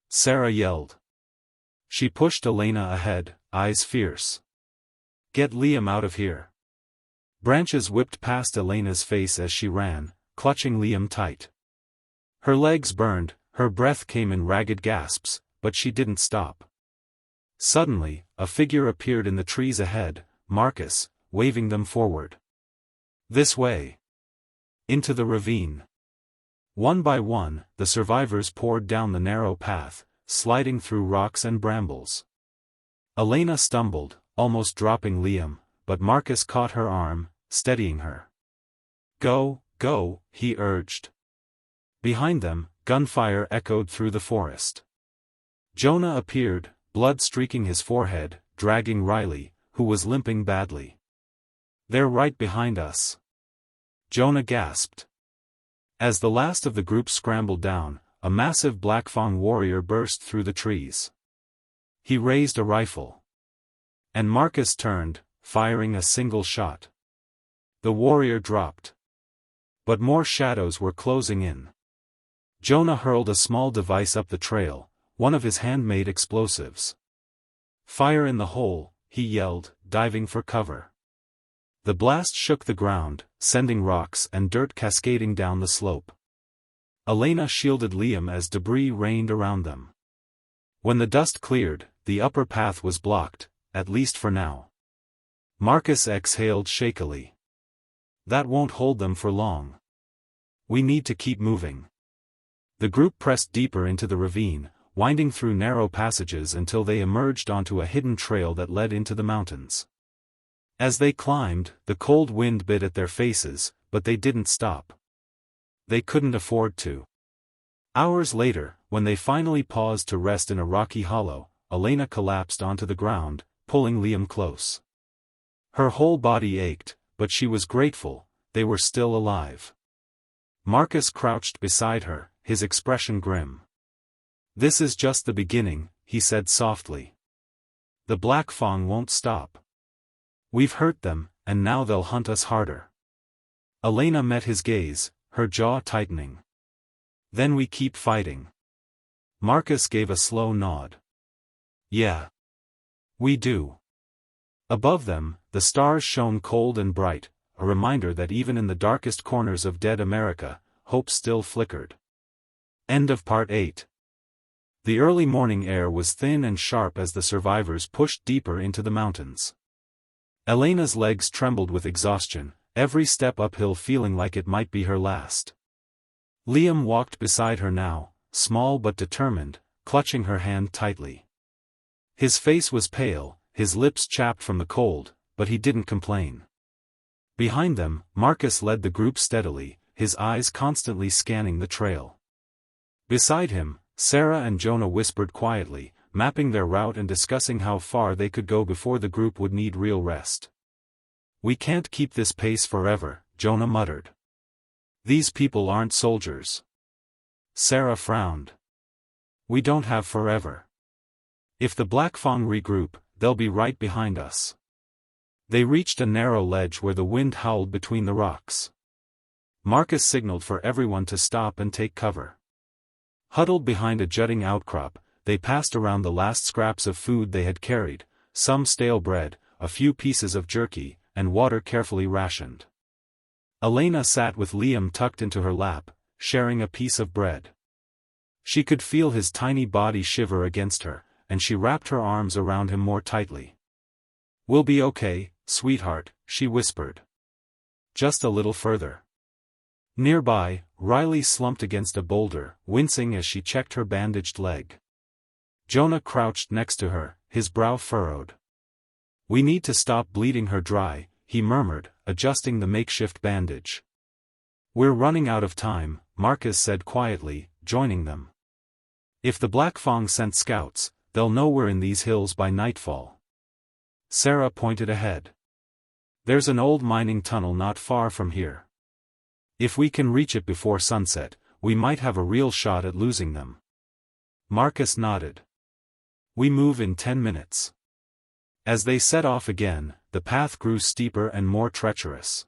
Sarah yelled. She pushed Elena ahead, eyes fierce. "Get Liam out of here!" Branches whipped past Elena's face as she ran, clutching Liam tight. Her legs burned, her breath came in ragged gasps, but she didn't stop. Suddenly, a figure appeared in the trees ahead, Marcus, waving them forward. This way. Into the ravine. One by one, the survivors poured down the narrow path, sliding through rocks and brambles. Elena stumbled, almost dropping Liam, but Marcus caught her arm, steadying her. Go, go, he urged. Behind them, gunfire echoed through the forest. Jonah appeared, blood streaking his forehead, dragging Riley, who was limping badly. They're right behind us. Jonah gasped. As the last of the group scrambled down, a massive Blackfang warrior burst through the trees. He raised a rifle. And Marcus turned, firing a single shot. The warrior dropped. But more shadows were closing in. Jonah hurled a small device up the trail, one of his handmade explosives. Fire in the hole, he yelled, diving for cover. The blast shook the ground, sending rocks and dirt cascading down the slope. Elena shielded Liam as debris rained around them. When the dust cleared, the upper path was blocked, at least for now. Marcus exhaled shakily. That won't hold them for long. We need to keep moving. The group pressed deeper into the ravine, winding through narrow passages until they emerged onto a hidden trail that led into the mountains. As they climbed, the cold wind bit at their faces, but they didn't stop. They couldn't afford to. Hours later, when they finally paused to rest in a rocky hollow, Elena collapsed onto the ground, pulling Liam close. Her whole body ached, but she was grateful, they were still alive. Marcus crouched beside her, his expression grim. This is just the beginning, he said softly. The Blackfang won't stop. We've hurt them, and now they'll hunt us harder. Elena met his gaze, her jaw tightening. Then we keep fighting. Marcus gave a slow nod. Yeah. We do. Above them, the stars shone cold and bright, a reminder that even in the darkest corners of dead America, hope still flickered. End of Part 8. The early morning air was thin and sharp as the survivors pushed deeper into the mountains. Elena's legs trembled with exhaustion, every step uphill feeling like it might be her last. Liam walked beside her now, small but determined, clutching her hand tightly. His face was pale, his lips chapped from the cold, but he didn't complain. Behind them, Marcus led the group steadily, his eyes constantly scanning the trail. Beside him, Sarah and Jonah whispered quietly, mapping their route and discussing how far they could go before the group would need real rest. We can't keep this pace forever, Jonah muttered. These people aren't soldiers. Sarah frowned. We don't have forever. If the Blackfang regroup, they'll be right behind us. They reached a narrow ledge where the wind howled between the rocks. Marcus signaled for everyone to stop and take cover. Huddled behind a jutting outcrop, they passed around the last scraps of food they had carried, some stale bread, a few pieces of jerky, and water carefully rationed. Elena sat with Liam tucked into her lap, sharing a piece of bread. She could feel his tiny body shiver against her, and she wrapped her arms around him more tightly. We'll be okay, sweetheart, she whispered. Just a little further. Nearby, Riley slumped against a boulder, wincing as she checked her bandaged leg. Jonah crouched next to her, his brow furrowed. We need to stop bleeding her dry, he murmured, adjusting the makeshift bandage. We're running out of time, Marcus said quietly, joining them. If the Blackfang sent scouts, they'll know we're in these hills by nightfall. Sarah pointed ahead. There's an old mining tunnel not far from here. If we can reach it before sunset, we might have a real shot at losing them. Marcus nodded. We move in 10 minutes. As they set off again, the path grew steeper and more treacherous.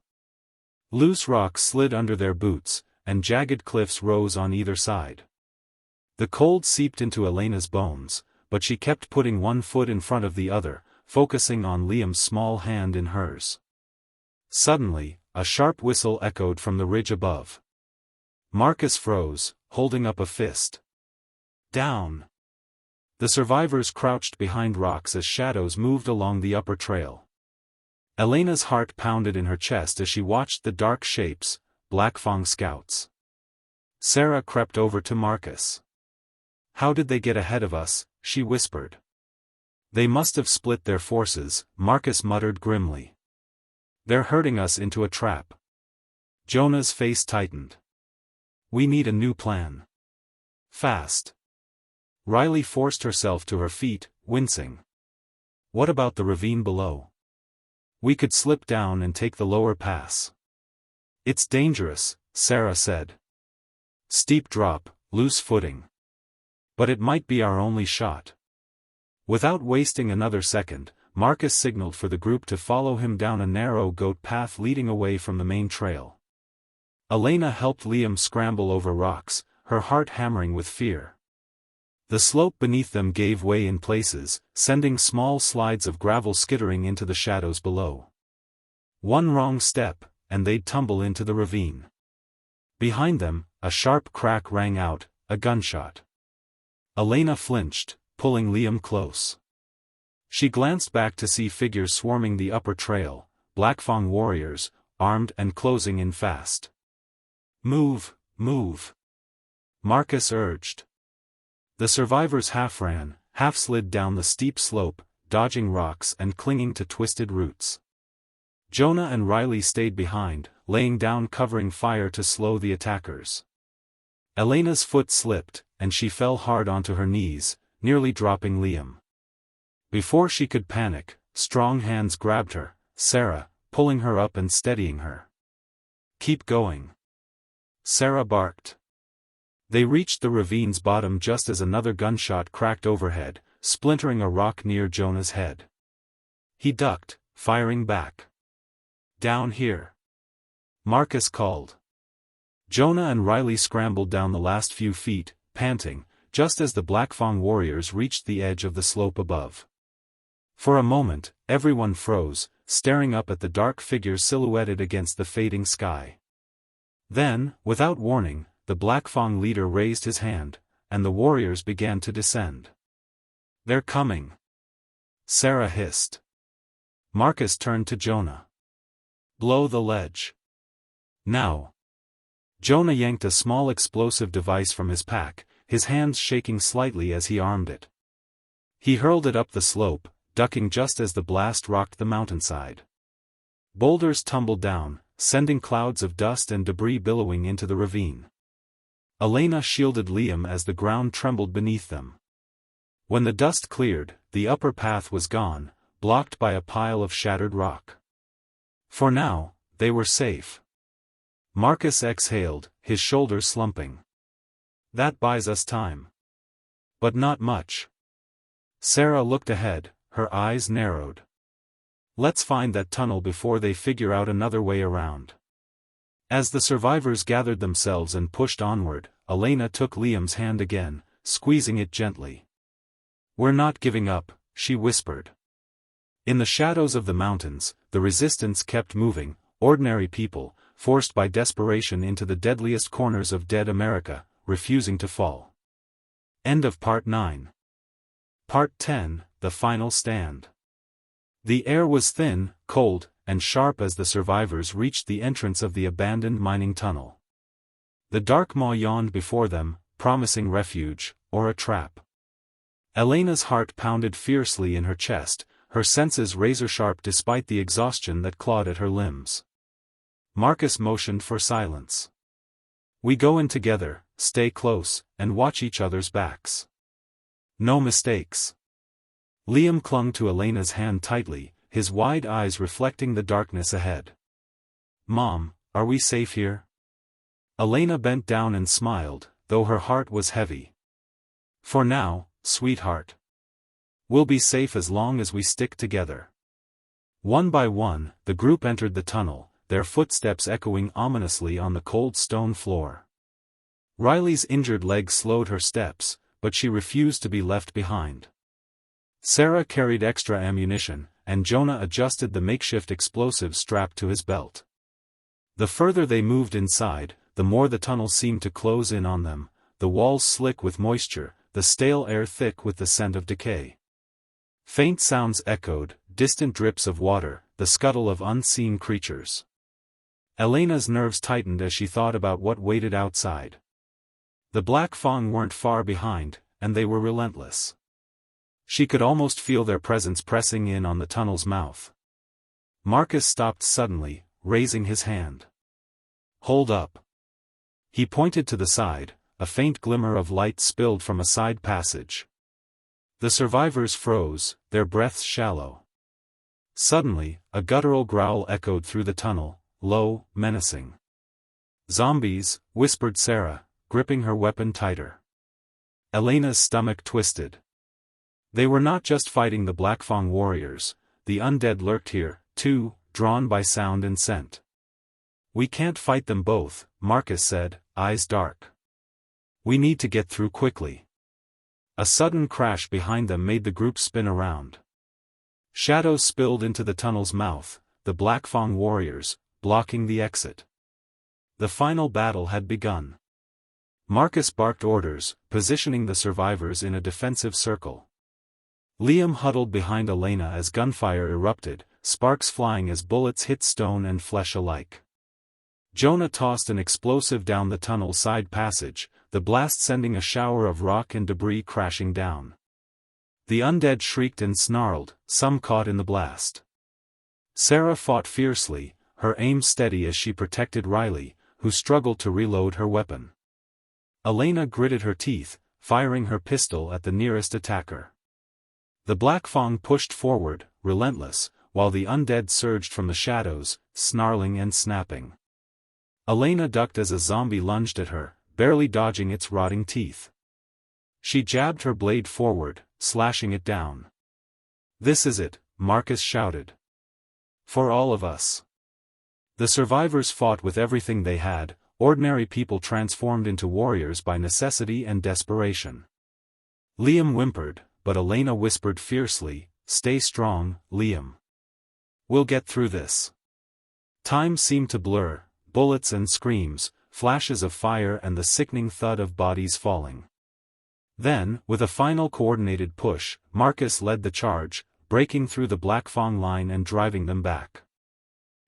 Loose rocks slid under their boots, and jagged cliffs rose on either side. The cold seeped into Elena's bones, but she kept putting one foot in front of the other, focusing on Liam's small hand in hers. Suddenly, a sharp whistle echoed from the ridge above. Marcus froze, holding up a fist. Down! The survivors crouched behind rocks as shadows moved along the upper trail. Elena's heart pounded in her chest as she watched the dark shapes, Blackfang scouts. Sarah crept over to Marcus. "How did they get ahead of us?" she whispered. "They must have split their forces," Marcus muttered grimly. "They're herding us into a trap." Jonah's face tightened. "We need a new plan. Fast." Riley forced herself to her feet, wincing. "What about the ravine below? We could slip down and take the lower pass." "It's dangerous," Sarah said. "Steep drop, loose footing. But it might be our only shot." Without wasting another second, Marcus signaled for the group to follow him down a narrow goat path leading away from the main trail. Elena helped Liam scramble over rocks, her heart hammering with fear. The slope beneath them gave way in places, sending small slides of gravel skittering into the shadows below. One wrong step, and they'd tumble into the ravine. Behind them, a sharp crack rang out, a gunshot. Elena flinched, pulling Liam close. She glanced back to see figures swarming the upper trail, Blackfang warriors, armed and closing in fast. "Move, move," Marcus urged. The survivors half ran, half slid down the steep slope, dodging rocks and clinging to twisted roots. Jonah and Riley stayed behind, laying down covering fire to slow the attackers. Elena's foot slipped, and she fell hard onto her knees, nearly dropping Liam. Before she could panic, strong hands grabbed her, Sarah, pulling her up and steadying her. "Keep going," Sarah barked. They reached the ravine's bottom just as another gunshot cracked overhead, splintering a rock near Jonah's head. He ducked, firing back. "Down here," Marcus called. Jonah and Riley scrambled down the last few feet, panting, just as the Blackfang warriors reached the edge of the slope above. For a moment, everyone froze, staring up at the dark figures silhouetted against the fading sky. Then, without warning, the Blackfang leader raised his hand, and the warriors began to descend. "They're coming," Sarah hissed. Marcus turned to Jonah. "Blow the ledge. Now." Jonah yanked a small explosive device from his pack, his hands shaking slightly as he armed it. He hurled it up the slope, ducking just as the blast rocked the mountainside. Boulders tumbled down, sending clouds of dust and debris billowing into the ravine. Elena shielded Liam as the ground trembled beneath them. When the dust cleared, the upper path was gone, blocked by a pile of shattered rock. For now, they were safe. Marcus exhaled, his shoulders slumping. "That buys us time." "But not much." Sarah looked ahead, her eyes narrowed. "Let's find that tunnel before they figure out another way around." As the survivors gathered themselves and pushed onward, Elena took Liam's hand again, squeezing it gently. "We're not giving up," she whispered. In the shadows of the mountains, the resistance kept moving, ordinary people, forced by desperation into the deadliest corners of dead America, refusing to fall. End of Part 9. Part 10, The Final Stand. The air was thin, cold, and sharp as the survivors reached the entrance of the abandoned mining tunnel. The dark maw yawned before them, promising refuge, or a trap. Elena's heart pounded fiercely in her chest, her senses razor-sharp despite the exhaustion that clawed at her limbs. Marcus motioned for silence. "We go in together, stay close, and watch each other's backs. No mistakes." Liam clung to Elena's hand tightly, his wide eyes reflecting the darkness ahead. "Mom, are we safe here?" Elena bent down and smiled, though her heart was heavy. "For now, sweetheart. We'll be safe as long as we stick together." One by one, the group entered the tunnel, their footsteps echoing ominously on the cold stone floor. Riley's injured leg slowed her steps, but she refused to be left behind. Sarah carried extra ammunition, and Jonah adjusted the makeshift explosive strapped to his belt. The further they moved inside, the more the tunnel seemed to close in on them, the walls slick with moisture, the stale air thick with the scent of decay. Faint sounds echoed, distant drips of water, the scuttle of unseen creatures. Elena's nerves tightened as she thought about what waited outside. The Black Fang weren't far behind, and they were relentless. She could almost feel their presence pressing in on the tunnel's mouth. Marcus stopped suddenly, raising his hand. "Hold up." He pointed to the side, a faint glimmer of light spilled from a side passage. The survivors froze, their breaths shallow. Suddenly, a guttural growl echoed through the tunnel, low, menacing. "Zombies," whispered Sarah, gripping her weapon tighter. Elena's stomach twisted. They were not just fighting the Black Fang warriors, the undead lurked here, too, drawn by sound and scent. "We can't fight them both," Marcus said, eyes dark. "We need to get through quickly." A sudden crash behind them made the group spin around. Shadows spilled into the tunnel's mouth, the Black Fang warriors, blocking the exit. The final battle had begun. Marcus barked orders, positioning the survivors in a defensive circle. Liam huddled behind Elena as gunfire erupted, sparks flying as bullets hit stone and flesh alike. Jonah tossed an explosive down the tunnel's side passage, the blast sending a shower of rock and debris crashing down. The undead shrieked and snarled, some caught in the blast. Sarah fought fiercely, her aim steady as she protected Riley, who struggled to reload her weapon. Elena gritted her teeth, firing her pistol at the nearest attacker. The Black Fang pushed forward, relentless, while the undead surged from the shadows, snarling and snapping. Elena ducked as a zombie lunged at her, barely dodging its rotting teeth. She jabbed her blade forward, slashing it down. "This is it," Marcus shouted. "For all of us." The survivors fought with everything they had, ordinary people transformed into warriors by necessity and desperation. Liam whimpered, but Elena whispered fiercely, "Stay strong, Liam. We'll get through this." Time seemed to blur, bullets and screams, flashes of fire and the sickening thud of bodies falling. Then, with a final coordinated push, Marcus led the charge, breaking through the Black Fang line and driving them back.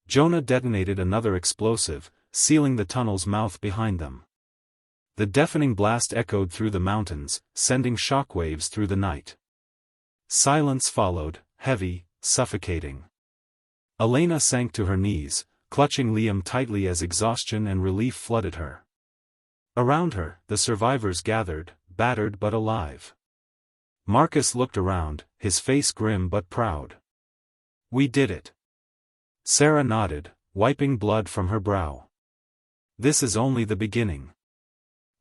Jonah detonated another explosive, sealing the tunnel's mouth behind them. The deafening blast echoed through the mountains, sending shockwaves through the night. Silence followed, heavy, suffocating. Elena sank to her knees, clutching Liam tightly as exhaustion and relief flooded her. Around her, the survivors gathered, battered but alive. Marcus looked around, his face grim but proud. "We did it." Sarah nodded, wiping blood from her brow. "This is only the beginning.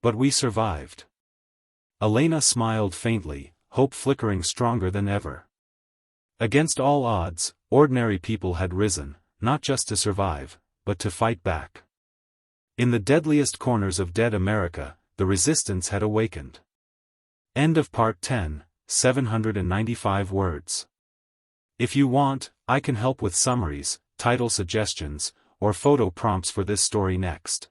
But we survived." Elena smiled faintly, hope flickering stronger than ever. Against all odds, ordinary people had risen, not just to survive, but to fight back. In the deadliest corners of dead America, the resistance had awakened. End of Part 10, 795 words. If you want, I can help with summaries, title suggestions, or photo prompts for this story next.